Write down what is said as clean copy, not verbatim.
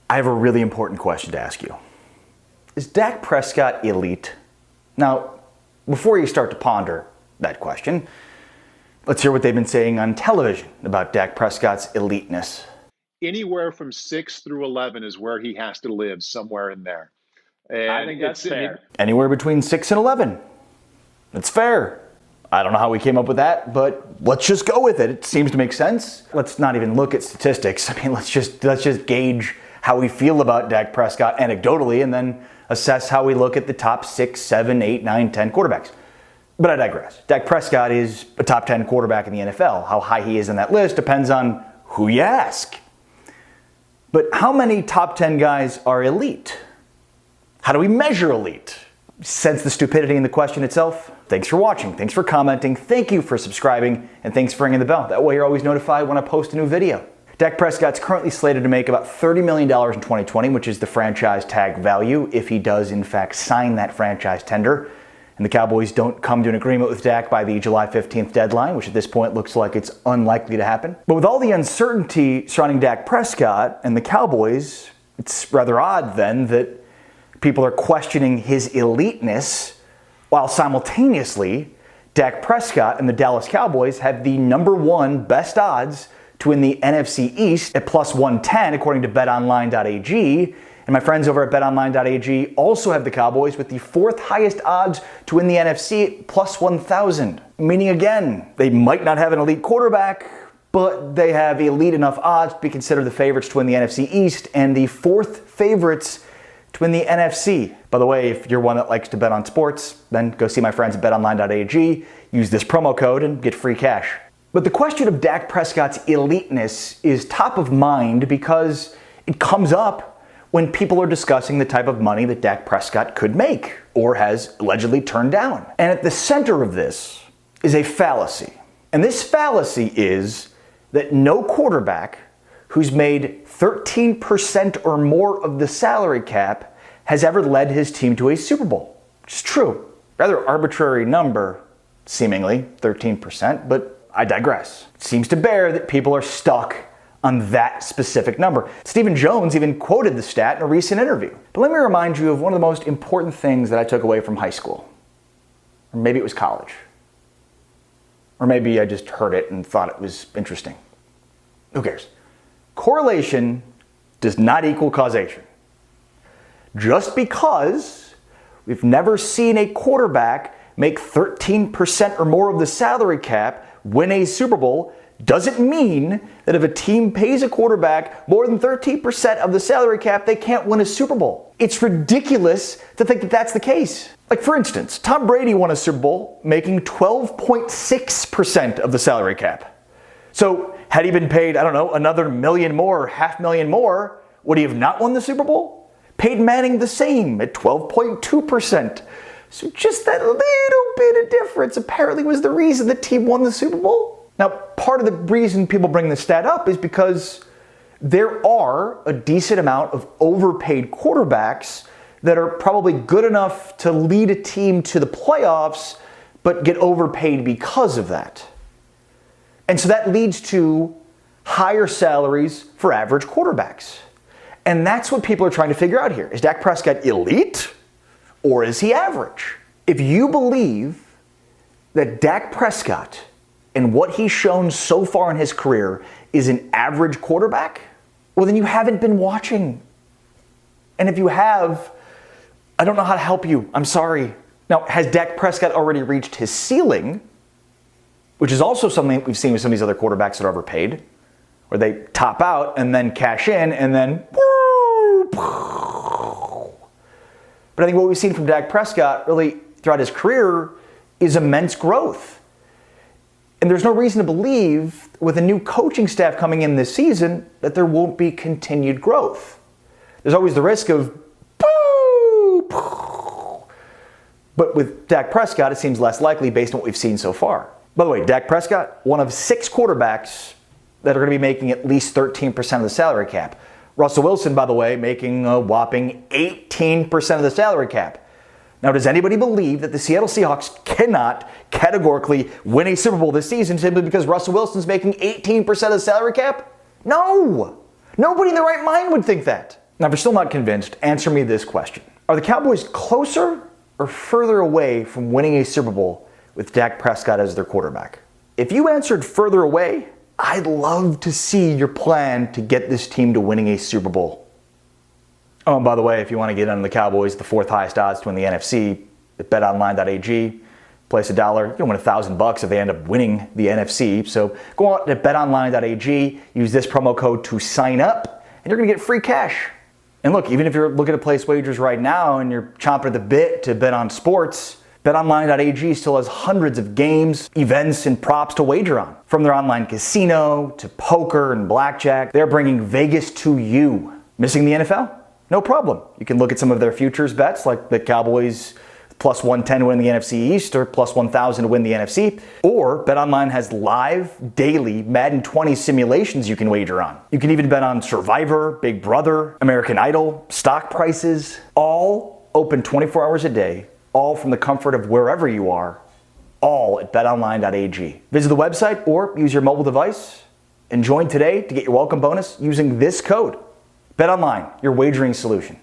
I have a really important question to ask you. Is Dak Prescott elite? Now, before you start to ponder that question, let's hear what they've been saying on television about Dak Prescott's eliteness. Anywhere from 6 through 11 is where he has to live, somewhere in there. And I think that's fair. Anywhere between 6 and 11. That's fair. I don't know how we came up with that, but let's just go with it. It seems to make sense. Let's not even look at statistics. I mean, let's just gauge how we feel about Dak Prescott anecdotally and then assess how we look at the top 6, 7, 8, 9, 10 quarterbacks. But I digress. Dak Prescott is a top 10 quarterback in the NFL. How high he is in that list depends on who you ask. But how many top 10 guys are elite? How do we measure elite? Sense the stupidity in the question itself? Thanks for watching. Thanks for commenting. Thank you for subscribing. And thanks for ringing the bell. That way you're always notified when I post a new video. Dak Prescott's currently slated to make about $30 million in 2020, which is the franchise tag value if he does in fact sign that franchise tender. And the Cowboys don't come to an agreement with Dak by the July 15th deadline, which at this point looks like it's unlikely to happen. But with all the uncertainty surrounding Dak Prescott and the Cowboys, it's rather odd then that people are questioning his eliteness while simultaneously Dak Prescott and the Dallas Cowboys have the #1 best odds to win the NFC East at plus 110 according to betonline.ag. And my friends over at betonline.ag also have the Cowboys with the 4th highest odds to win the NFC at plus 1,000. Meaning again, they might not have an elite quarterback, but they have elite enough odds to be considered the favorites to win the NFC East and the 4th favorites to win the NFC. By the way, if you're one that likes to bet on sports, then go see my friends at betonline.ag, use this promo code and get free cash. But the question of Dak Prescott's eliteness is top of mind because it comes up when people are discussing the type of money that Dak Prescott could make or has allegedly turned down. And at the center of this is a fallacy. And this fallacy is that no quarterback who's made 13% or more of the salary cap has ever led his team to a Super Bowl. It's true. Rather arbitrary number, seemingly, 13%, but I digress. It seems to bear that people are stuck on that specific number. Stephen Jones even quoted the stat in a recent interview. But let me remind you of one of the most important things that I took away from high school. Or maybe it was college. Or maybe I just heard it and thought it was interesting. Who cares? Correlation does not equal causation. Just because we've never seen a quarterback make 13% or more of the salary cap win a Super Bowl doesn't mean that if a team pays a quarterback more than 13% of the salary cap, they can't win a Super Bowl. It's ridiculous to think that that's the case. Like for instance, Tom Brady won a Super Bowl making 12.6% of the salary cap. So had he been paid, I don't know, another million more, $500,000 more, would he have not won the Super Bowl? Peyton Manning the same at 12.2%. So just that little bit of difference apparently was the reason the team won the Super Bowl. Now, part of the reason people bring this stat up is because there are a decent amount of overpaid quarterbacks that are probably good enough to lead a team to the playoffs, but get overpaid because of that. And so that leads to higher salaries for average quarterbacks. And that's what people are trying to figure out here. Is Dak Prescott elite? Or is he average? If you believe that Dak Prescott and what he's shown so far in his career is an average quarterback, well, then you haven't been watching. And if you have, I don't know how to help you. I'm sorry. Now, has Dak Prescott already reached his ceiling, which is also something we've seen with some of these other quarterbacks that are overpaid, where they top out and then cash in and then But I think what we've seen from Dak Prescott really throughout his career is immense growth. And there's no reason to believe with a new coaching staff coming in this season that there won't be continued growth. There's always the risk of but with Dak Prescott, it seems less likely based on what we've seen so far. By the way, Dak Prescott, one of 6 quarterbacks that are going to be making at least 13% of the salary cap. Russell Wilson, by the way, making a whopping 18% of the salary cap. Now, does anybody believe that the Seattle Seahawks cannot categorically win a Super Bowl this season simply because Russell Wilson's making 18% of the salary cap? No! Nobody in their right mind would think that. Now, if you're still not convinced, answer me this question. Are the Cowboys closer or further away from winning a Super Bowl with Dak Prescott as their quarterback? If you answered further away, I'd love to see your plan to get this team to winning a Super Bowl. Oh, and by the way, if you want to get on the Cowboys, the fourth highest odds to win the NFC, at betonline.ag, place $1, you'll win $1,000 if they end up winning the NFC. So go out to betonline.ag, use this promo code to sign up, and you're going to get free cash. And look, even if you're looking to place wagers right now and you're chomping at the bit to bet on sports, betonline.ag still has hundreds of games, events, and props to wager on. From their online casino to poker and blackjack, they're bringing Vegas to you. Missing the NFL? No problem. You can look at some of their futures bets like the Cowboys plus 110 to win the NFC East or plus 1,000 to win the NFC. Or BetOnline has live, daily Madden 20 simulations you can wager on. You can even bet on Survivor, Big Brother, American Idol, stock prices, all open 24 hours a day, all from the comfort of wherever you are, all at betonline.ag. Visit the website or use your mobile device and join today to get your welcome bonus using this code. BetOnline, your wagering solution.